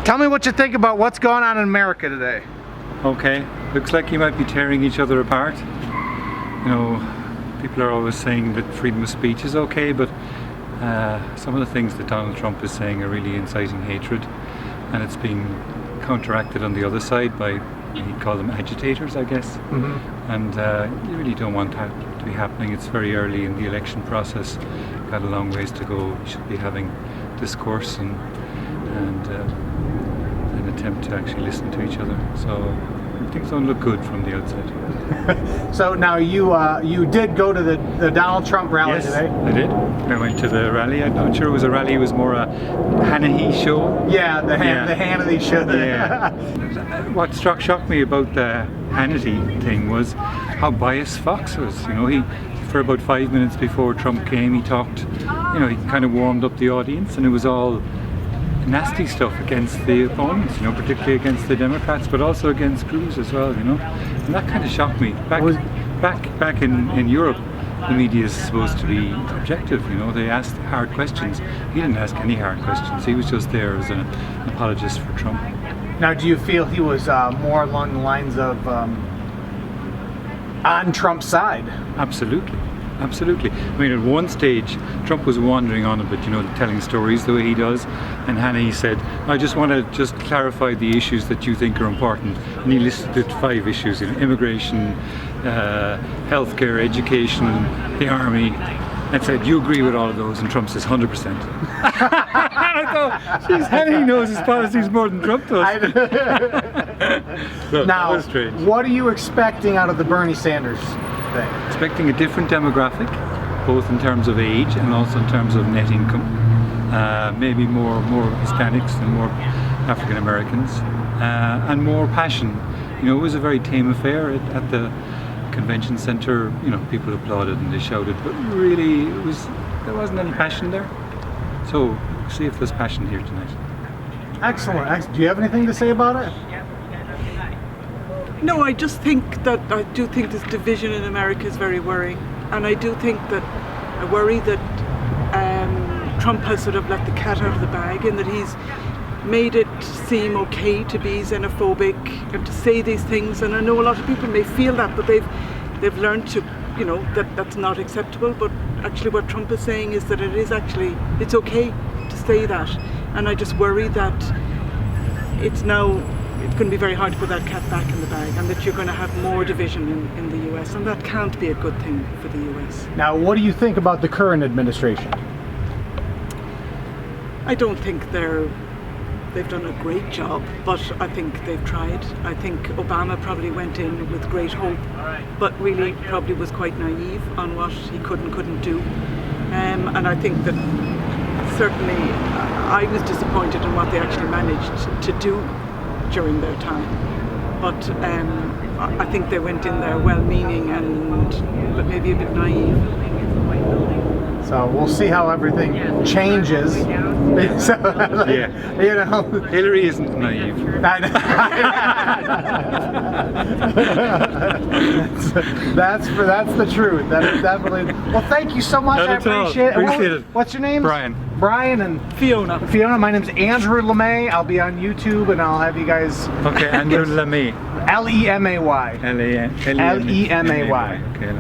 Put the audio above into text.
Tell me what you think about what's going on in America today. Okay, looks like you might be tearing each other apart. You know, people are always saying that freedom of speech is okay, but some of the things that Donald Trump is saying are really inciting hatred, and it's being counteracted on the other side by, he'd call them agitators, I guess. And you really don't want that to be happening. It's very early in the election process, got a long ways to go. We should be having discourse and an attempt to actually listen to each other. So things don't look good from the outside. So now you did go to the Donald Trump rally today? Yes, I did. I went to the rally. I'm not sure it was a rally, it was more a Hannity show. Yeah, the Hannity show. Yeah. What shocked me about the Hannity thing was how biased Fox was. You know, he, for about 5 minutes before Trump came, he talked, you know, he kind of warmed up the audience, and it was all nasty stuff against the opponents, you know, particularly against the Democrats, but also against Cruz as well, you know. And that kind of shocked me. Back in Europe, the media is supposed to be objective, you know. They asked hard questions. He didn't ask any hard questions. He was just there as an apologist for Trump. Now, do you feel he was more along the lines of on Trump's side? Absolutely. Absolutely. I mean, at one stage, Trump was wandering on a bit, you know, telling stories the way he does, and Hannity said, I just want to just clarify the issues that you think are important. And he listed 5 issues, you know, immigration, healthcare, education, the army, and said, you agree with all of those? And Trump says, 100%. I thought, geez, Hannity knows his policies more than Trump does. So, now, that was strange. What are you expecting out of the Bernie Sanders thing? Expecting a different demographic, both in terms of age and also in terms of net income. Maybe more Hispanics and more African Americans, and more passion. You know, it was a very tame affair at the convention center. You know, people applauded and they shouted, but really there wasn't any passion there. So we'll see if there's passion here tonight. Excellent. Do you have anything to say about it? No, I do think this division in America is very worrying, and I do think that I worry that Trump has sort of let the cat out of the bag, and that he's made it seem okay to be xenophobic and to say these things. And I know a lot of people may feel that, but they've learned to, you know, that's not acceptable. But actually, what Trump is saying is that it's okay to say that, and I just worry that it's going to be very hard to put that cat back in the bag, and that you're going to have more division in the US, and that can't be a good thing for the US. Now, what do you think about the current administration? I don't think they've done a great job, but I think they've tried. I think Obama probably went in with great hope, but really probably was quite naive on what he could and couldn't do. And I think that certainly I was disappointed in what they actually managed to do during their time, but I think they went in there well-meaning but maybe a bit naive. So we'll see how everything changes. So, Yeah, you know, Hillary isn't naive. that's the truth. That is definitely. Well, thank you so much. I appreciate it. Appreciate it. What's your name? Brian. Brian and Fiona. My name's Andrew LeMay. I'll be on YouTube, and I'll have you guys. Okay, Andrew LeMay. LEMAY. LEMAY. LEMAY. Okay.